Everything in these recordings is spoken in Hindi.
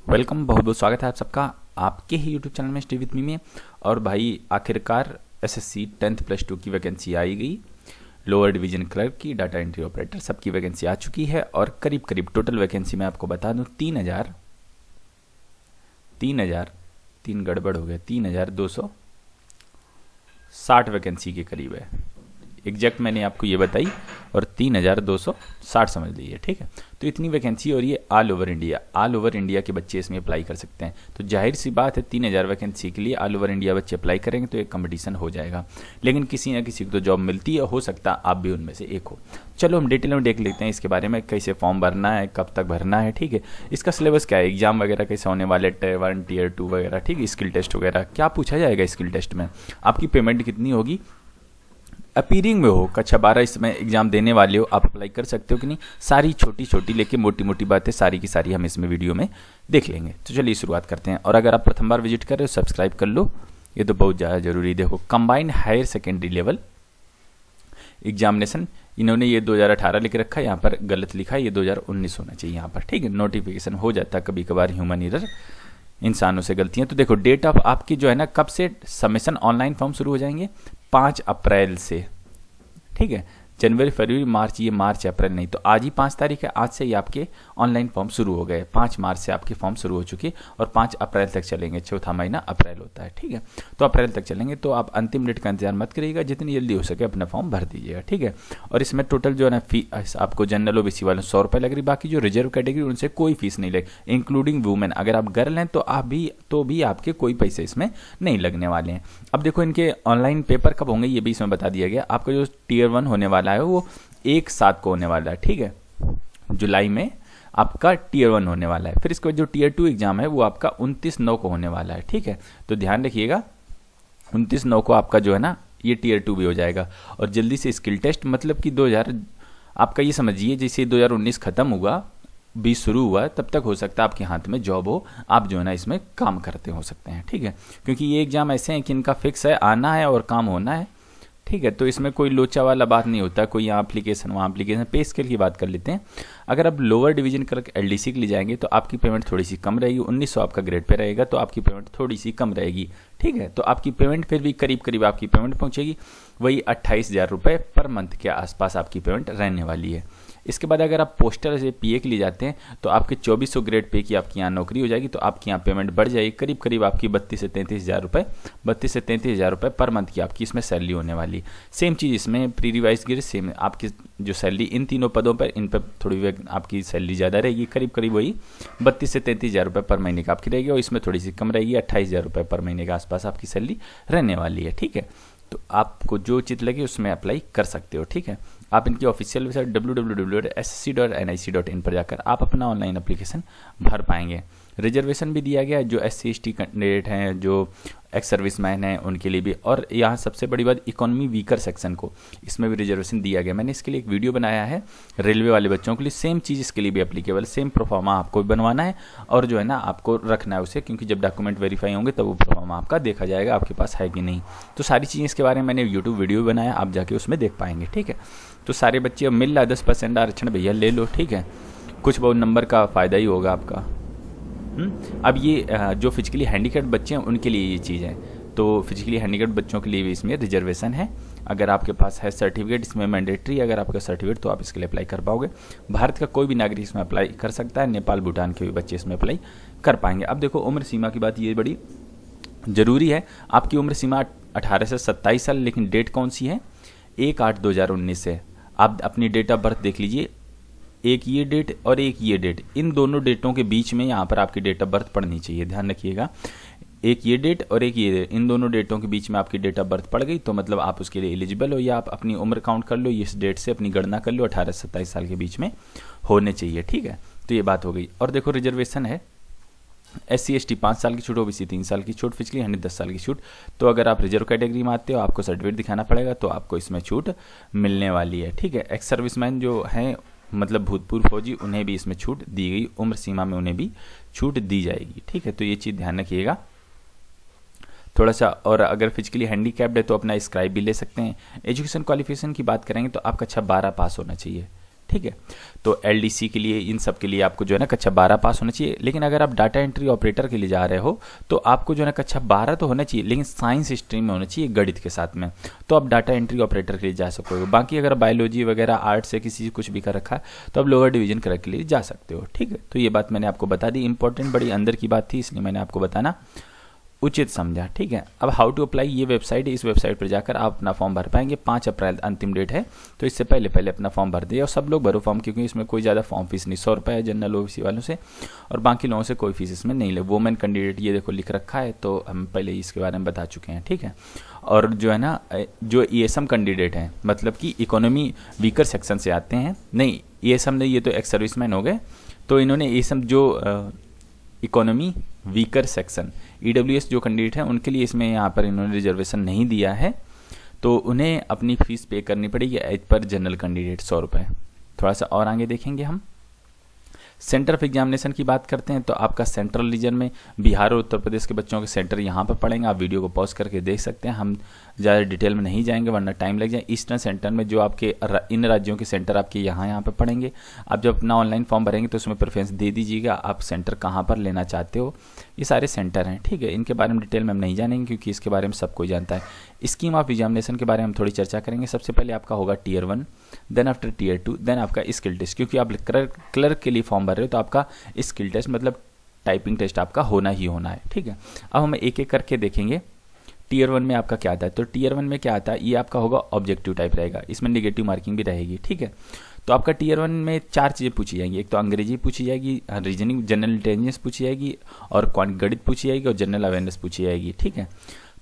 वेलकम, बहुत बहुत स्वागत है आप सबका आपके ही यूट्यूब चैनल में स्टे विथ मी में। और भाई आखिरकार एसएससी 10th प्लस 2 की वैकेंसी आई गई। लोअर डिवीजन क्लर्क की, डाटा एंट्री ऑपरेटर सबकी वैकेंसी आ चुकी है। और करीब करीब टोटल वैकेंसी मैं आपको बता दूं 3 गड़बड़ हो गया, 3260 वैकेंसी के करीब है। एग्जैक्ट मैंने आपको ये बताई और 3260 समझ लीजिए, ठीक है। तो इतनी वैकेंसी और ये ऑल ओवर इंडिया के बच्चे इसमें अप्लाई कर सकते हैं। तो जाहिर सी बात है 3000 वैकेंसी के लिए ऑल ओवर इंडिया बच्चे अप्लाई करेंगे तो एक कंपटीशन हो जाएगा। लेकिन किसी ना किसी को तो जॉब मिलती है, हो सकता है आप भी उनमें से एक हो। चलो हम डिटेल में देख लेते हैं इसके बारे में, कैसे फॉर्म भरना है, कब तक भरना है, ठीक है। इसका सिलेबस क्या है, एग्जाम वगैरह कैसे होने वाले, Tier 1 Tier 2 वगैरह, ठीक है। स्किल टेस्ट वगैरह क्या पूछा जाएगा स्किल टेस्ट में, आपकी पेमेंट कितनी होगी, अपीयरिंग में हो, कक्षा 12 इसमें एग्जाम देने वाले हो, आप अप्लाई कर सकते हो कि नहीं, सारी छोटी छोटी लेके मोटी मोटी बातें सारी की सारी हम इसमें वीडियो में देख लेंगे। तो चलिए शुरुआत करते हैं। और अगर आप प्रथम बार विजिट कर रहे हो सब्सक्राइब कर लो, ये तो बहुत ज़्यादा जरूरी। देखो combined higher secondary level examination, इन्होंने ये 2018 लिख रखा है, यहाँ पर गलत लिखा है, ये 2019 होना चाहिए यहाँ पर, ठीक है। नोटिफिकेशन हो जाता है कभी कभार, ह्यूमन एरर, इंसानों से गलतियां। तो देखो डेट ऑफ आपकी जो है ना, कब से सबमिशन ऑनलाइन फॉर्म शुरू हो जाएंगे, 5 अप्रैल से, ठीक है। जनवरी फरवरी मार्च, ये मार्च अप्रैल नहीं, तो आज ही 5 तारीख है, आज से ही आपके ऑनलाइन फॉर्म शुरू हो गए। 5 मार्च से आपके फॉर्म शुरू हो चुके और 5 अप्रैल तक चलेंगे, चौथा महीना अप्रैल होता है, ठीक है। तो अप्रैल तक चलेंगे, तो आप अंतिम डेट का इंतजार मत करिएगा, जितनी जल्दी हो सके अपना फॉर्म भर दीजिएगा, ठीक है। और इसमें टोटल जो है ना फीस आपको जनरल ओबीसी वालों 100 रुपये लग रही, बाकी जो रिजर्व कैटेगरी उनसे कोई फीस नहीं लगे, इंक्लूडिंग वुमेन। अगर आप गर्ल हैं तो भी आपके कोई पैसे इसमें नहीं लगने वाले हैं। अब देखो इनके ऑनलाइन पेपर कब होंगे ये भी इसमें बता दिया गया। आपका जो Tier 1 होने वाला है वो 1/7 को होने वाला है, ठीक है। जुलाई में आपका Tier 1 होने वाला है। फिर इसके बाद जो Tier 2 एग्जाम है वो आपका 29/9 को होने वाला है, ठीक है। तो ध्यान रखिएगा 29/9 को आपका जो है ना ये Tier 2 भी हो जाएगा। और जल्दी से स्किल टेस्ट, मतलब कि 2000 आपका ये समझिए जैसे 2019 खत्म हुआ 20 शुरू हुआ, तब तक हो सकता है आपके हाथ में जॉब हो, आप जो है ना इसमें काम करते हो सकते हैं, ठीक है। क्योंकि ये एग्जाम ऐसे हैं कि इनका फिक्स है, आना है और काम होना है, ठीक है। तो इसमें कोई लोचा वाला बात नहीं होता, कोई यहाँ एप्लीकेशन वहाँ एप्लीकेशन। पे स्केल की बात कर लेते हैं। अगर आप लोअर डिवीजन क्लर्क LDC के लिए जाएंगे तो आपकी पेमेंट थोड़ी सी कम रहेगी, 1900 आपका ग्रेड पे रहेगा, तो आपकी पेमेंट थोड़ी सी कम रहेगी, ठीक है। तो आपकी पेमेंट फिर भी करीब करीब आपकी पेमेंट पहुंचेगी वही 28,000 रुपये पर मंथ के आसपास आपकी पेमेंट रहने वाली है। इसके बाद अगर आप पोस्टर से PA के लिए जाते हैं तो आपके 2400 ग्रेड पे की आपकी यहाँ नौकरी हो जाएगी, तो आपकी यहाँ पेमेंट बढ़ जाएगी, करीब करीब आपकी 32 से 33,000 रुपये, 32 से 33,000 रुपये पर मंथ की आपकी इसमें सैलरी होने वाली। सेम चीज़ इसमें प्री रिवाइज ग्रेड, सेम आपकी जो सैलरी इन तीनों पदों पर, इन पर थोड़ी आपकी सैलरी ज़्यादा रहेगी, करीब करीब वही 32 से 33,000 रुपये पर महीने का आपकी रहेगी। और इसमें थोड़ी सी कम रहेगी, 28,000 रुपये पर महीने के आसपास आपकी सैलरी रहने वाली है, ठीक है। तो आपको जो उचित लगे उसमें अप्लाई कर सकते हो, ठीक है। आप इनकी ऑफिशियल वेबसाइट www.ssc.nic.in पर जाकर आप अपना ऑनलाइन एप्लीकेशन भर पाएंगे। रिजर्वेशन भी दिया गया है जो SC ST कैंडिडेट हैं, जो एक्स सर्विसमैन हैं उनके लिए भी। और यहाँ सबसे बड़ी बात, इकोनॉमी वीकर सेक्शन को इसमें भी रिजर्वेशन दिया गया। मैंने इसके लिए एक वीडियो बनाया है रेलवे वाले बच्चों के लिए, सेम चीज़ इसके लिए भी एप्लीकेबल, सेम प्रोफार्मा आपको भी बनवाना है और जो है ना आपको रखना है उसे, क्योंकि जब डॉक्यूमेंट वेरीफाई होंगे तब वो प्रोफार्मा आपका देखा जाएगा आपके पास है कि नहीं। तो सारी चीज़ें इसके बारे में मैंने यूट्यूब वीडियो बनाया, आप जाके उसमें देख पाएंगे, ठीक है। तो सारे बच्चे अब मिल रहा है 10% आरक्षण, भैया ले लो, ठीक है। कुछ बहुत नंबर का फ़ायदा ही होगा आपका। अब ये जो फिजिकली हैंडीकैप्ड बच्चे हैं उनके लिए ये चीज़ है, तो फिजिकली हैंडीकैप्ड बच्चों के लिए भी इसमें रिजर्वेशन है। अगर आपके पास है सर्टिफिकेट, इसमें मैंडेटरी, अगर आपका सर्टिफिकेट तो आप इसके लिए अप्लाई कर पाओगे। भारत का कोई भी नागरिक इसमें अप्लाई कर सकता है, नेपाल भूटान के भी बच्चे इसमें अप्लाई कर पाएंगे। अब देखो उम्र सीमा की बात, ये बड़ी ज़रूरी है। आपकी उम्र सीमा 18 से 27 साल, लेकिन डेट कौन सी है, 1/8/2019 है। आप अपनी डेट ऑफ बर्थ देख लीजिए, एक ये डेट और एक ये डेट, इन दोनों डेटों के बीच में यहाँ पर आपकी डेट ऑफ बर्थ पड़नी चाहिए, ध्यान रखिएगा। एक ये डेट और एक ये डेट, इन दोनों डेटों के बीच में आपकी डेट ऑफ बर्थ पड़ गई तो मतलब आप उसके लिए एलिजिबल हो, या आप अपनी उम्र काउंट कर लो, इस डेट से अपनी गणना कर लो, 18 से 27 साल के बीच में होने चाहिए, ठीक है। तो ये बात हो गई। और देखो रिजर्वेशन है, SC ST 5 साल की छूट, OBC 3 साल की छूट, फिजिकली 10 साल की छूट। तो अगर आप रिजर्व कैटेगरी में आते हो आपको सर्टिफिकेट दिखाना पड़ेगा, तो आपको इसमें छूट मिलने वाली है, ठीक है। एक्स सर्विसमैन जो हैं मतलब भूतपूर्व फौजी, उन्हें भी इसमें छूट दी गई, उम्र सीमा में उन्हें भी छूट दी जाएगी, ठीक है। तो ये चीज़ ध्यान रखिएगा थोड़ा सा। और अगर फिजिकली हैंडीकैप्ड है तो अपना स्क्राइब भी ले सकते हैं। एजुकेशन क्वालिफिकेशन की बात करेंगे तो आप कक्षा 12 पास होना चाहिए, ठीक है। तो एलडीसी के लिए, इन सब के लिए आपको जो है ना कक्षा 12 पास होना चाहिए। लेकिन अगर आप डाटा एंट्री ऑपरेटर के लिए जा रहे हो तो आपको जो है ना कक्षा 12 तो होना चाहिए, लेकिन साइंस स्ट्रीम में होना चाहिए गणित के साथ में, तो आप डाटा एंट्री ऑपरेटर के लिए जा सकोगे। बाकी अगर बायोलॉजी वगैरह आर्ट्स से किसी कुछ भी कर रखा है तो आप लोअर डिवीजन क्रैक के लिए जा सकते हो, ठीक है। तो ये बात मैंने आपको बता दी, इंपॉर्टेंट बड़ी अंदर की बात थी, इसलिए मैंने आपको बताना उचित समझा, ठीक है। अब हाउ टू अप्लाई, ये वेबसाइट है, इस वेबसाइट पर जाकर आप अपना फॉर्म भर पाएंगे। 5 अप्रैल अंतिम डेट है, तो इससे पहले पहले अपना फॉर्म भर दिए। और सब लोग भरो फॉर्म, क्योंकि इसमें कोई ज़्यादा फॉर्म फीस नहीं, 100 रुपये है जनरल ओबीसी वालों से, और बाकी लोगों से कोई फीस इसमें नहीं ले। वुमेन कैंडिडेट ये देखो लिख रखा है, तो हम पहले इसके बारे में बता चुके हैं, ठीक है। और जो है ना, जो ईएसएम कैंडिडेट हैं, मतलब कि इकोनॉमी वीकर सेक्शन से आते हैं, नहीं ईएसएम नहीं, ये तो एक्स सर्विसमैन हो गए, तो इन्होंने ईएसएम जो इकोनॉमी वीकर सेक्शन ईडब्ल्यूएस जो कैंडिडेट हैं उनके लिए इसमें यहाँ पर इन्होंने रिजर्वेशन नहीं दिया है, तो उन्हें अपनी फीस पे करनी पड़ेगी एज पर जनरल कैंडिडेट 100 रुपये। थोड़ा सा और आगे देखेंगे हम। सेंटर ऑफ एग्जामिनेशन की बात करते हैं, तो आपका सेंट्रल रीजन में बिहार और उत्तर प्रदेश के बच्चों के सेंटर यहाँ पर पड़ेंगे। आप वीडियो को पॉज करके देख सकते हैं, हम ज़्यादा डिटेल में नहीं जाएंगे वरना टाइम लग जाए। ईस्टर्न सेंटर में जो आपके इन राज्यों के सेंटर आपके यहाँ पर पड़ेंगे। आप जब अपना ऑनलाइन फॉर्म भरेंगे तो उसमें प्रेफरेंस दे दीजिएगा आप सेंटर कहाँ पर लेना चाहते हो। ये सारे सेंटर हैं, ठीक है। इनके बारे में डिटेल में हम नहीं जानेंगे क्योंकि इसके बारे में सब कोई जानता है। स्कीम ऑफ एग्जामिनेशन के बारे में हम थोड़ी चर्चा करेंगे। सबसे पहले आपका होगा tier 1, then after tier 2, then आपका स्किल टेस्ट, क्योंकि आप क्लर्क के लिए फॉर्म भर रहे हो तो आपका स्किल टेस्ट मतलब टाइपिंग टेस्ट आपका होना ही होना है, ठीक है। अब हम एक एक करके देखेंगे टीयर 1 में आपका क्या आता है। तो टीयर 1 में क्या आता है, ये आपका होगा ऑब्जेक्टिव टाइप रहेगा, इसमें नेगेटिव मार्किंग भी रहेगी, ठीक है। तो आपका टीयर 1 में 4 चीज़ें पूछी जाएंगी। एक तो अंग्रेजी पूछी जाएगी, रीजनिंग जनरल इंटेलिजेंस पूछी जाएगी, और गणित पूछी जाएगी, और जनरल अवेयरनेस पूछी जाएगी, ठीक है।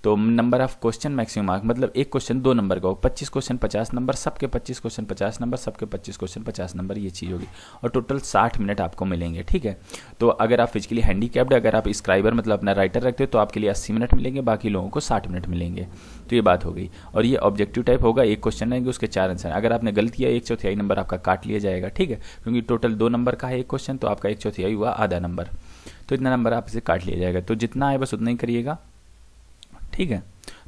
तो number of question maximum mark, मतलब एक क्वेश्चन 2 नंबर का हो, 25 क्वेश्चन 50 नंबर, सबके 25 क्वेश्चन 50 नंबर, सबके 25 क्वेश्चन 50 नंबर, ये चीज़ होगी। और टोटल 60 मिनट आपको मिलेंगे, ठीक है। तो अगर आप फिजिकली हैंडीकैप्ड, अगर आप स्क्राइबर मतलब अपना राइटर रखते हो तो आपके लिए 80 मिनट मिलेंगे, बाकी लोगों को 60 मिनट मिलेंगे। तो ये बात हो गई। और ये ऑब्जेक्टिव टाइप होगा, एक क्वेश्चन रहेंगे उसके 4 आंसर। अगर आपने गलत किया 1/4 नंबर आपका काट लिया जाएगा, ठीक है। क्योंकि टोटल 2 नंबर का है एक क्वेश्चन, तो आपका 1/4 हुआ आधा नंबर, तो इतना नंबर आप इसे काट लिया जाएगा। तो जितना है बस उतना ही करिएगा, ठीक है।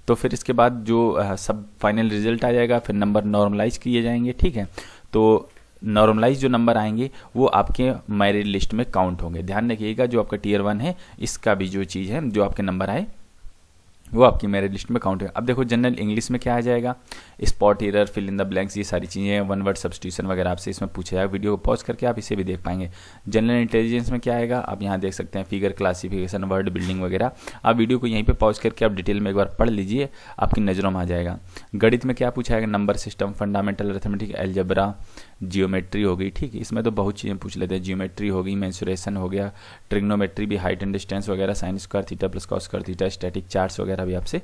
तो फिर इसके बाद जो सब फाइनल रिजल्ट आ जाएगा, फिर नंबर नॉर्मलाइज किए जाएंगे, ठीक है। तो नॉर्मलाइज जो नंबर आएंगे वो आपके मेरिट लिस्ट में काउंट होंगे। ध्यान रखिएगा, जो आपका टीयर 1 है इसका भी जो चीज़ है, जो आपके नंबर आए वो आपकी मेरिट लिस्ट में काउंट है। अब देखो जनरल इंग्लिश में क्या आ जाएगा, spot error, fill in the blanks, ये सारी चीज़ें, वन वर्ड सब्स्टिट्यूशन वगैरह आपसे इसमें पूछा जाएगा। वीडियो को पॉज करके आप इसे भी देख पाएंगे। जनरल इंटेलिजेंस में क्या आएगा, आप यहाँ देख सकते हैं फिगर क्लासिफिकेशन, वर्ड बिल्डिंग वगैरह। आप वीडियो को यहीं पे पॉज करके आप डिटेल में एक बार पढ़ लीजिए, आपकी नज़रों में आ जाएगा। गणित में क्या पूछा जाएगा, number system, fundamental arithmetic, algebra, geometry हो गई, ठीक है। इसमें तो बहुत चीज़ें पूछ लेते हैं, जियोमेट्री हो गई, मेंसुरेशन हो गया, ट्रिग्नोमेट्री भी, हाइट एंड डिस्टेंस वगैरह, sine square theta plus cos square theta, static charts वगैरह भी आपसे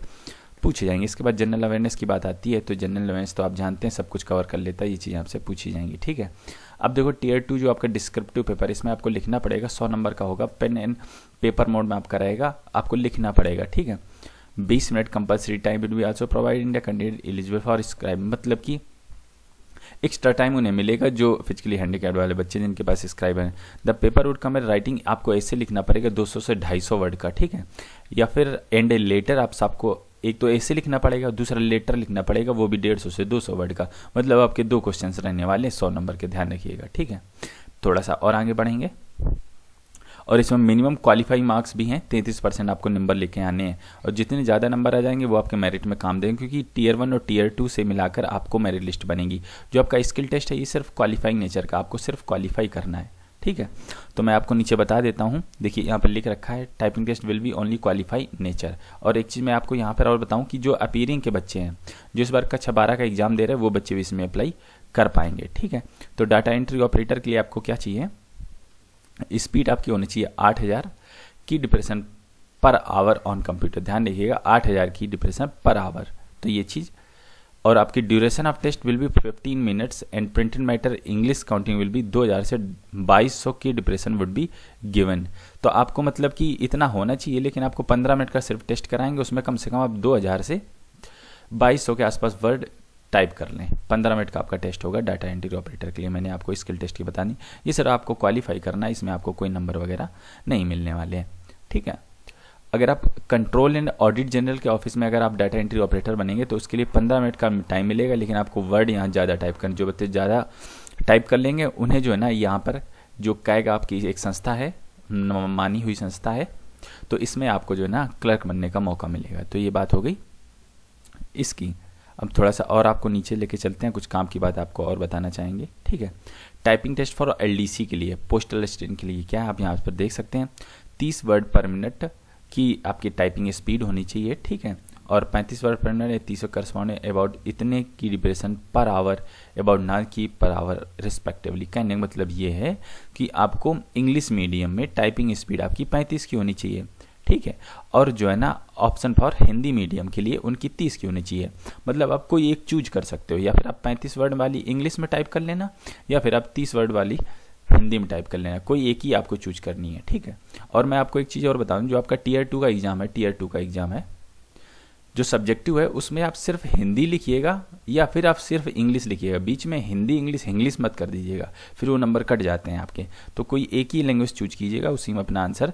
पूछे जाएंगे। इसके बाद जनरल अवेयरनेस की बात आती है, तो जनरल अवेयरनेस तो आप जानते हैं सब कुछ कवर कर लेता है, ये चीज़ें आपसे पूछी जाएंगी, ठीक है। अब देखो टीयर 2 जो आपका डिस्क्रिप्टिव पेपर, इसमें आपको लिखना पड़ेगा, 100 नंबर का होगा, पेन एंड पेपर मोड में आपका रहेगा, आपको लिखना पड़ेगा, ठीक है। 20 minute compulsory time will be also provide in the candidate eligible for scribe, मतलब कि एक्स्ट्रा टाइम उन्हें मिलेगा जो फिजिकली हैंडीकैप्ड वाले बच्चे जिनके पास स्क्राइबर है। The paper would come writing, आपको ऐसे लिखना पड़ेगा 200 से 250 वर्ड का, ठीक है। या फिर एंड लेटर आप सबको, एक तो ऐसे लिखना पड़ेगा, दूसरा लेटर लिखना पड़ेगा, वो भी 150 से 200 वर्ड का, मतलब आपके 2 क्वेश्चन रहने वाले 100 नंबर के, ध्यान रखिएगा, ठीक है। थोड़ा सा और आगे बढ़ेंगे। और इसमें मिनिमम क्वालिफाइंग मार्क्स भी हैं, 33% आपको नंबर लेके आने हैं, और जितने ज़्यादा नंबर आ जाएंगे वो आपके मेरिट में काम देंगे, क्योंकि टीयर 1 और टीयर 2 से मिलाकर आपको मेरिट लिस्ट बनेगी। जो आपका स्किल टेस्ट है ये सिर्फ क्वालिफाइंग नेचर का, आपको सिर्फ क्वालिफाई करना है, ठीक है। तो मैं आपको नीचे बता देता हूँ, देखिए यहाँ पर लिख रखा है typing test will be only qualify nature. और एक चीज़ मैं आपको यहाँ पर और बताऊँ कि जो अपीयरिंग के बच्चे हैं, जो इस बार कक्षा 12 का एग्जाम दे रहे हैं, वो बच्चे भी इसमें अप्लाई कर पाएंगे, ठीक है। तो डाटा एंट्री ऑपरेटर के लिए आपको क्या चाहिए, स्पीड आपकी होनी चाहिए 8000 की depression per hour on computer, ध्यान रखिएगा 8000 की डिप्रेशन पर आवर, तो ये चीज़। और आपकी duration of test will be 15 minutes and printed matter English counting will be 2000 से 2200 की डिप्रेशन वुड बी गिवन। तो आपको मतलब कि इतना होना चाहिए, लेकिन आपको 15 मिनट का सिर्फ टेस्ट कराएंगे, उसमें कम से कम आप 2000 से 2200 के आसपास वर्ड टाइप कर लें। 15 मिनट का आपका टेस्ट होगा डाटा एंट्री ऑपरेटर के लिए। मैंने आपको स्किल टेस्ट की बतानी, ये सर आपको क्वालिफाई करना है, इसमें आपको कोई नंबर वगैरह नहीं मिलने वाले हैं, ठीक है। अगर आप कंट्रोल एंड ऑडिट जनरल के ऑफिस में अगर आप डाटा एंट्री ऑपरेटर बनेंगे तो उसके लिए 15 मिनट का टाइम मिलेगा, लेकिन आपको वर्ड यहाँ ज़्यादा टाइप करना, जो बच्चे ज़्यादा टाइप कर लेंगे। उन्हें जो है ना यहाँ पर जो कैग आपकी एक संस्था है, मानी हुई संस्था है, तो इसमें आपको जो है ना क्लर्क बनने का मौका मिलेगा। तो ये बात हो गई इसकी। अब थोड़ा सा और आपको नीचे लेके चलते हैं, कुछ काम की बात आपको और बताना चाहेंगे, ठीक है। टाइपिंग टेस्ट फॉर LDC के लिए, पोस्टल असिस्टेंट के लिए क्या है, आप यहाँ पर देख सकते हैं 30 वर्ड पर मिनट की आपकी टाइपिंग स्पीड होनी चाहिए, ठीक है। और 35 वर्ड पर मिनट 30 करस्पॉन्ड अबाउट इतने की डिप्रेशन पर आवर, अबाउट ना की पर आवर रिस्पेक्टिवली। कहने का मतलब ये है कि आपको इंग्लिश मीडियम में टाइपिंग स्पीड आपकी 35 की होनी चाहिए, ठीक है। और जो है ना ऑप्शन फॉर हिंदी मीडियम के लिए उनकी 30 की होनी चाहिए। मतलब आप कोई एक चूज कर सकते हो, या फिर आप 35 वर्ड वाली इंग्लिश में टाइप कर लेना, या फिर आप 30 वर्ड वाली हिंदी में टाइप कर लेना, कोई एक ही आपको चूज करनी है, ठीक है। और मैं आपको एक चीज़ और बता दूं, जो आपका Tier 2 का एग्जाम है, Tier 2 का एग्जाम है, जो सब्जेक्टिव है उसमें आप सिर्फ हिंदी लिखिएगा या फिर आप सिर्फ इंग्लिश लिखिएगा, बीच में हिंदी इंग्लिश मत कर दीजिएगा, फिर वो नंबर कट जाते हैं आपके। तो कोई एक ही लैंग्वेज चूज कीजिएगा, उसी में अपना आंसर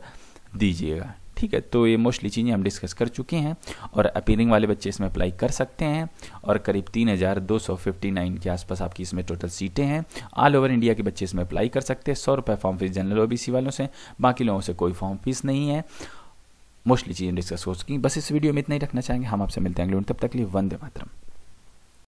दीजिएगा, ठीक है। तो ये मोस्टली चीज़ें हम डिस्कस कर चुके हैं, और अपीयरिंग वाले बच्चे इसमें अप्लाई कर सकते हैं। और करीब 3259 के आसपास आपकी इसमें टोटल सीटें हैं। ऑल ओवर इंडिया के बच्चे इसमें अप्लाई कर सकते हैं। 100 रुपये फॉर्म फीस जनरल OBC वालों से, बाकी लोगों से कोई फॉर्म फीस नहीं है। मोस्टली चीज़ें डिस्कस हो चुकी, बस इस वीडियो में इतना ही रखना चाहेंगे। हम आपसे मिलते हैं अगले, तब तक के लिए वंदे मातरम।